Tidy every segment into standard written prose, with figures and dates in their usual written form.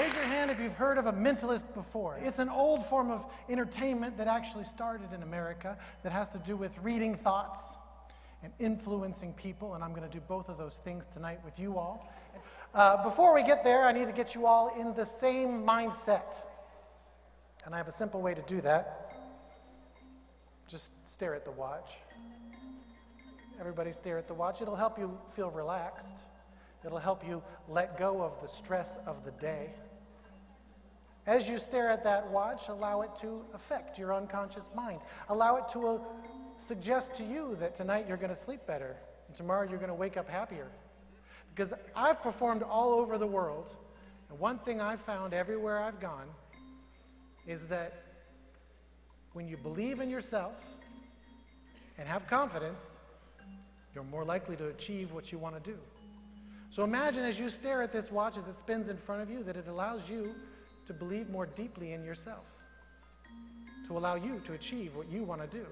Raise your hand if you've heard of a mentalist before. It's an old form of entertainment that actually started in America that has to do with reading thoughts and influencing people, and I'm going to do both of those things tonight with you all. Before we get there, I need to get you all in the same mindset. And I have a simple way to do that. Just stare at the watch. Everybody stare at the watch. It'll help you feel relaxed. It'll help you let go of the stress of the day. As you stare at that watch, allow it to affect your unconscious mind. Allow it to suggest to you that tonight you're going to sleep better, and tomorrow you're going to wake up happier. Because I've performed all over the world, and one thing I've found everywhere I've gone is that when you believe in yourself and have confidence, you're more likely to achieve what you want to do. So imagine as you stare at this watch as it spins in front of you that it allows you to believe more deeply in yourself, to allow you to achieve what you want to do.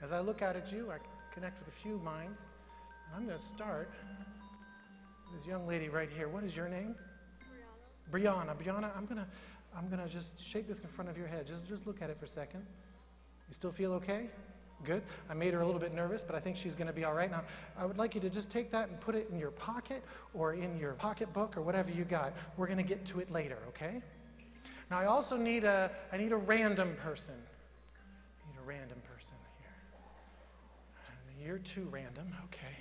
As I look out at you, I connect with a few minds. I'm going to start with this young lady right here. What is your name? Brianna. Brianna, I'm gonna just shake this in front of your head. Just look at it for a second. You still feel okay? Good. I made her a little bit nervous, but I think she's going to be all right. Now, I would like you to just take that and put it in your pocket or in your pocketbook or whatever you got. We're going to get to it later, okay? Now, I also need a random person. I need a random person here. You're too random, okay.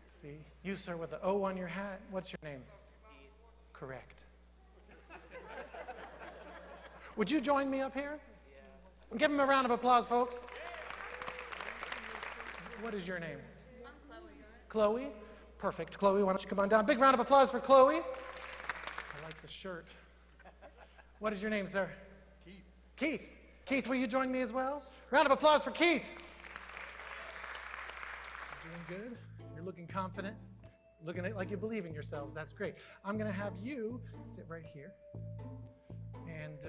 Let's see. You, sir, with the O on your hat. What's your name? Correct. Would you join me up here? Give him a round of applause, folks. What is your name? I'm Chloe. Chloe? Perfect. Chloe, why don't you come on down? Big round of applause for Chloe. I like the shirt. What is your name, sir? Keith. Keith. Keith, will you join me as well? Round of applause for Keith. You're doing good. You're looking confident. Looking like you believe in yourselves. That's great. I'm going to have you sit right here. And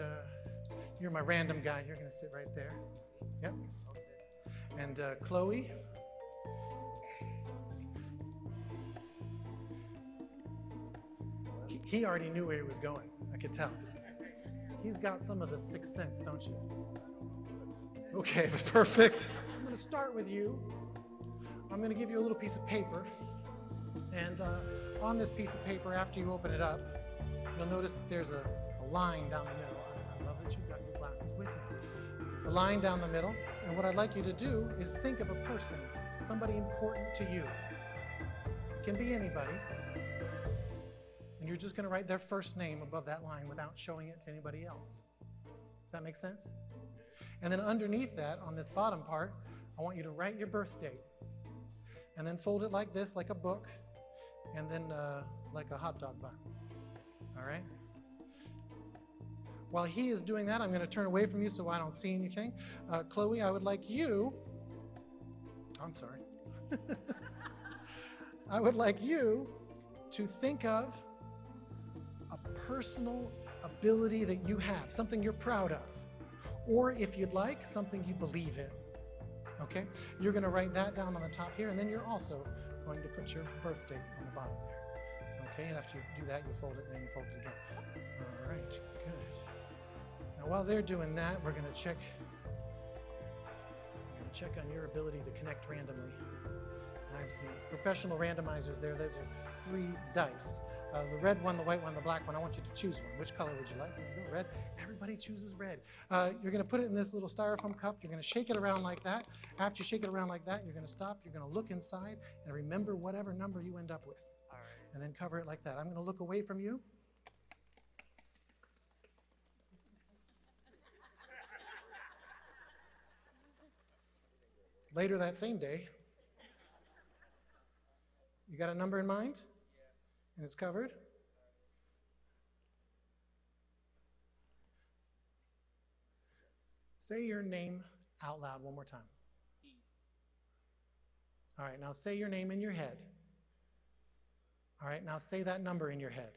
you're my random guy. You're going to sit right there. Yep. And Chloe. He already knew where he was going. I could tell. He's got some of the sixth sense, don't you? Okay, perfect. I'm going to start with you. I'm going to give you a little piece of paper. And on this piece of paper, after you open it up, you'll notice that there's a line down the middle. I love that you've got your glasses with you. The line down the middle. And what I'd like you to do is think of a person, somebody important to you. It can be anybody. And you're just going to write their first name above that line without showing it to anybody else. Does that make sense? And then underneath that, on this bottom part, I want you to write your birth date. And then fold it like this, like a book. And then like a hot dog bun. All right? While he is doing that, I'm going to turn away from you so I don't see anything. Chloe, I would like you... I'm sorry. I would like you to think of a personal ability that you have, something you're proud of. Or if you'd like, something you believe in. Okay? You're going to write that down on the top here, and then you're also going to put your birth date on the bottom there. Okay, after you do that, you fold it, and then you fold it again. All right, good. Now, while they're doing that, we're going to check on your ability to connect randomly. I have some professional randomizers there. Those are 3 dice. The red one, the white one, the black one. I want you to choose one. Which color would you like? Red. Everybody chooses red. You're going to put it in this little styrofoam cup. You're going to shake it around like that. After you shake it around like that, you're going to stop. You're going to look inside and remember whatever number you end up with. All right. And then cover it like that. I'm going to look away from you. Later that same day, you got a number in mind? And it's covered? Say your name out loud one more time. All right, now say your name in your head. All right, now say that number in your head.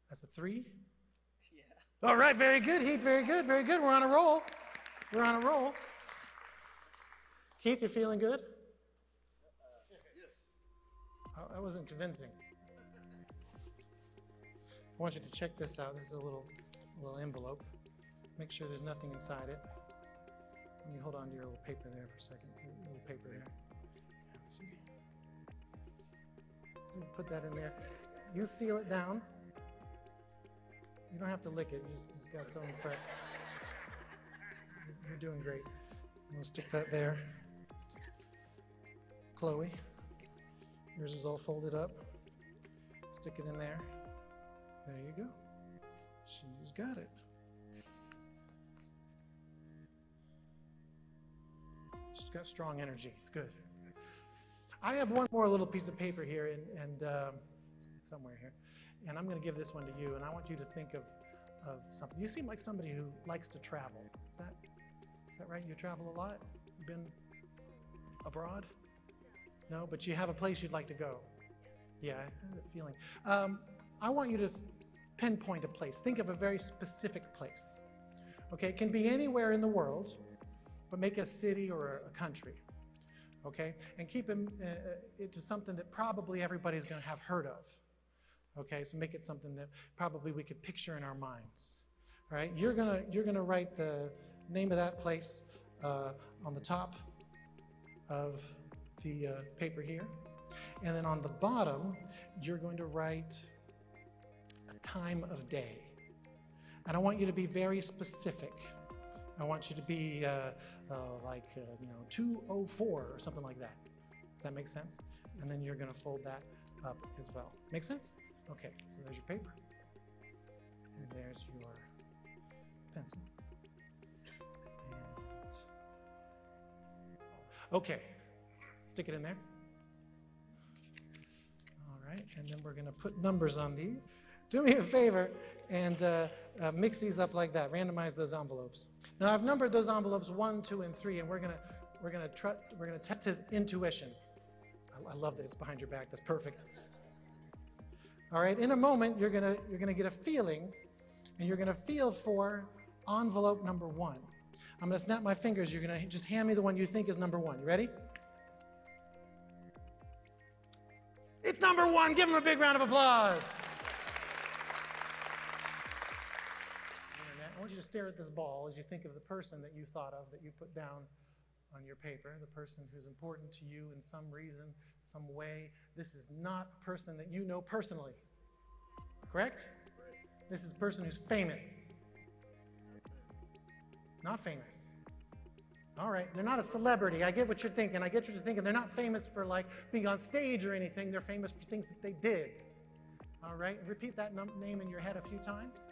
That's a 3? Yeah. All right, very good, Heath, very good, very good. We're on a roll. We're on a roll. Keith, you feeling good? Oh, that wasn't convincing. I want you to check this out. This is a little envelope. Make sure there's nothing inside it. Let me hold on to your little paper there for a second. Your little paper there. See? Put that in there. You seal it down. You don't have to lick it. You just got its own press. You're doing great. I'm going to stick that there. Chloe, yours is all folded up. Stick it in there. There you go. She's got it. She's got strong energy. It's good. I have one more little piece of paper here, and somewhere here, and I'm going to give this one to you. And I want you to think of something. You seem like somebody who likes to travel. Is that right? You travel a lot. You've been abroad? No, but you have a place you'd like to go. Yeah, I have that feeling. I want you to pinpoint a place. Think of a very specific place. Okay, it can be anywhere in the world, but make it a city or a country. Okay, and keep it to something that probably everybody's going to have heard of. Okay, so make it something that probably we could picture in our minds. All right, you're gonna write the name of that place on the top of the paper here, and then on the bottom you're going to write a time of day. And I want you to be very specific. I want you to be like 2:04 or something like that. Does that make sense? And then you're going to fold that up as well. Make sense? Okay, so there's your paper. And there's your pencil. And okay, stick it in there. All right, and then we're going to put numbers on these. Do me a favor and mix these up like that. Randomize those envelopes. Now I've numbered those envelopes 1, 2, and 3, and we're gonna test his intuition. I love that it's behind your back. That's perfect. All right. In a moment, you're gonna get a feeling, and you're gonna feel for envelope number 1. I'm gonna snap my fingers. You're gonna just hand me the one you think is number 1. You ready? It's number 1. Give him a big round of applause. I want you to stare at this ball as you think of the person that you thought of, that you put down on your paper, the person who's important to you in some reason, some way. This is not a person that you know personally, correct? This is a person who's famous. Not famous. All right, they're not a celebrity. I get what you're thinking. They're not famous for like being on stage or anything. They're famous for things that they did. All right, repeat that name in your head a few times.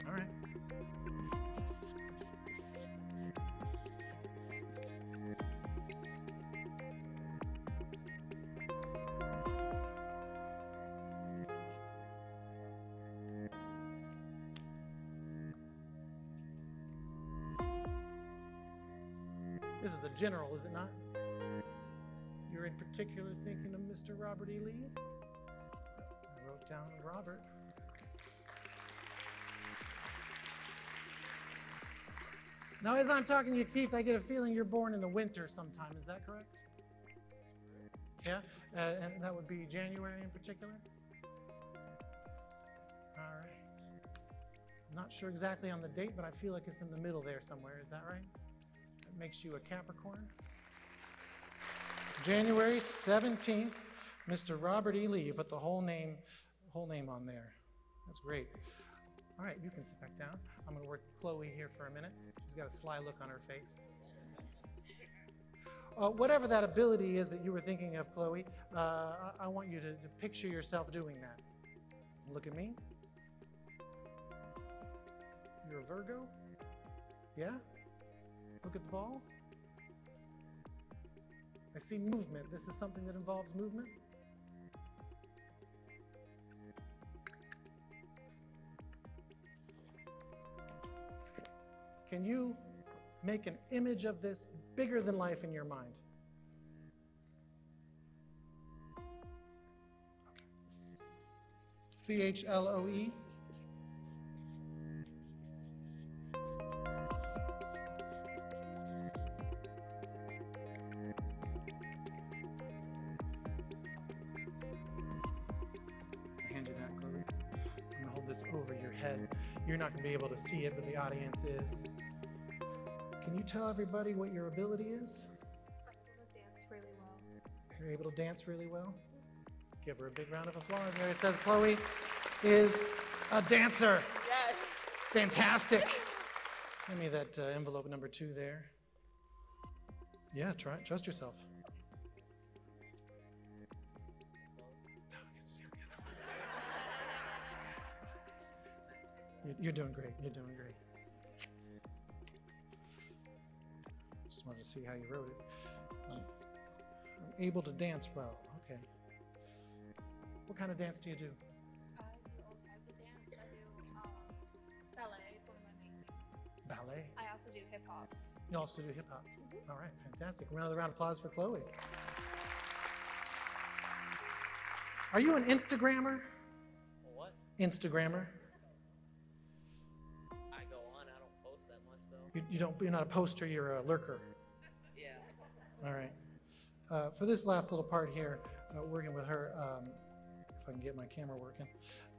All right. This is a general, is it not? You're in particular thinking of Mr. Robert E. Lee? I wrote down Robert. Now, as I'm talking to you, Keith, I get a feeling you're born in the winter sometime. Is that correct? Yeah? And that would be January in particular? All right. I'm not sure exactly on the date, but I feel like it's in the middle there somewhere. Is that right? That makes you a Capricorn. January 17th, Mr. Robert E. Lee. You put the whole name on there. That's great. All right, you can sit back down. I'm going to work Chloe here for a minute. She's got a sly look on her face. Whatever that ability is that you were thinking of, Chloe, I want you to picture yourself doing that. Look at me. You're a Virgo? Yeah? Look at the ball. I see movement. This is something that involves movement. Can you make an image of this bigger than life in your mind? C-H-L-O-E. this over your head. You're not going to be able to see it, but the audience is. Can you tell everybody what your ability is? I'm able to dance really well. You're able to dance really well? Give her a big round of applause. There it says Chloe is a dancer. Yes. Fantastic. Give me that envelope number 2 there. Yeah, trust yourself. You're doing great. You're doing great. Just wanted to see how you wrote it. I'm able to dance well. Okay. What kind of dance do you do? I do all types of dance. I do ballet is one of my main things. Ballet. I also do hip hop. You also do hip hop. All right, fantastic. Another round of applause for Chloe. Are you an Instagrammer? What? Instagrammer. I go on. I don't post that much though. You're not a poster. You're a lurker. Yeah. All right. For this last little part here, working with her, if I can get my camera working,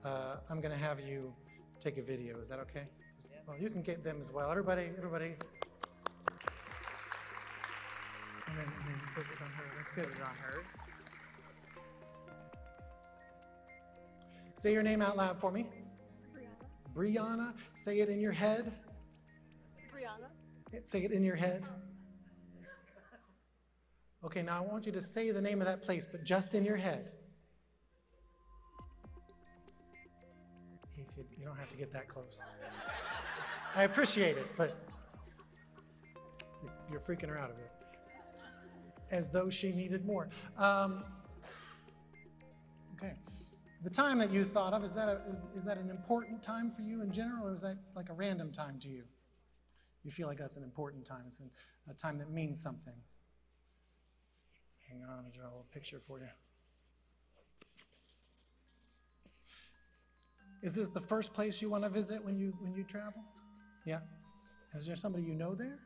I'm going to have you take a video. Is that okay? Yeah. Well, you can get them as well. Everybody. And then focus on her. That's good. Put it on her. Say your name out loud for me. Brianna. Brianna. Say it in your head. Brianna. Say it in your head. Okay, now I want you to say the name of that place, but just in your head. Heath, you don't have to get that close. I appreciate it, but you're freaking her out a bit. As though she needed more. Okay. The time that you thought of, is that an important time for you in general, or is that like a random time to you? You feel like that's an important time. It's a time that means something. Hang on, let me draw a little picture for you. Is this the first place you want to visit when you travel? Yeah? Is there somebody you know there?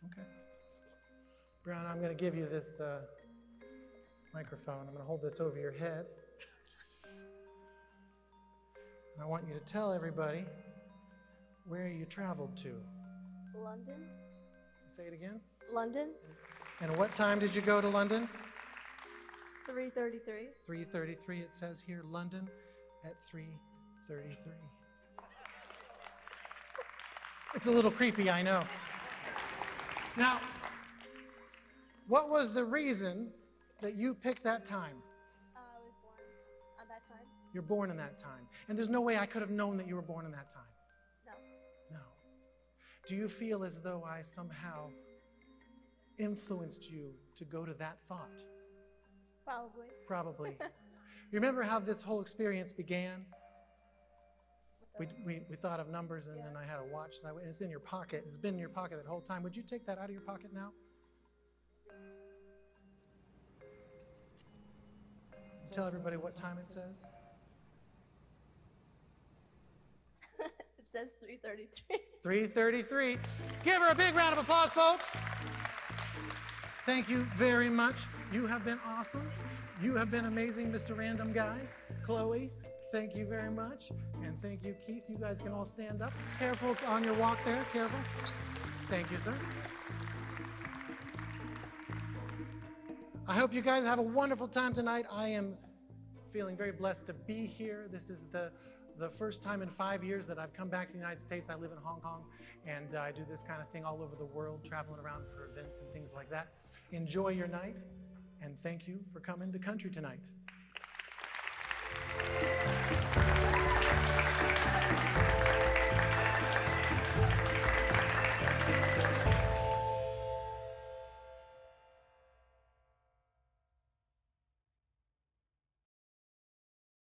Okay. Brown, I'm going to give you this microphone. I'm going to hold this over your head. And I want you to tell everybody where you traveled to. London. Say it again. London. And what time did you go to London? 3:33. 3:33, it says here, London at 3:33. It's a little creepy, I know. Now, what was the reason that you picked that time? I was born at that time. You're born in that time. And there's no way I could have known that you were born in that time. No. No. Do you feel as though I somehow influenced you to go to that thought? Probably. Probably. You remember how this whole experience began? We thought of numbers, and then I had a watch, and it's in your pocket. It's been in your pocket that whole time. Would you take that out of your pocket now? Tell everybody what time it says. It says 3:33. 3:33. Give her a big round of applause, folks. Thank you very much. You have been awesome. You have been amazing, Mr. Random Guy. Chloe, thank you very much. And thank you, Keith. You guys can all stand up. Careful on your walk there. Careful. Thank you, sir. I hope you guys have a wonderful time tonight. I am feeling very blessed to be here. This is the first time in 5 years that I've come back to the United States. I live in Hong Kong, and I do this kind of thing all over the world, traveling around for events and things like that. Enjoy your night, and thank you for coming to Country Tonite.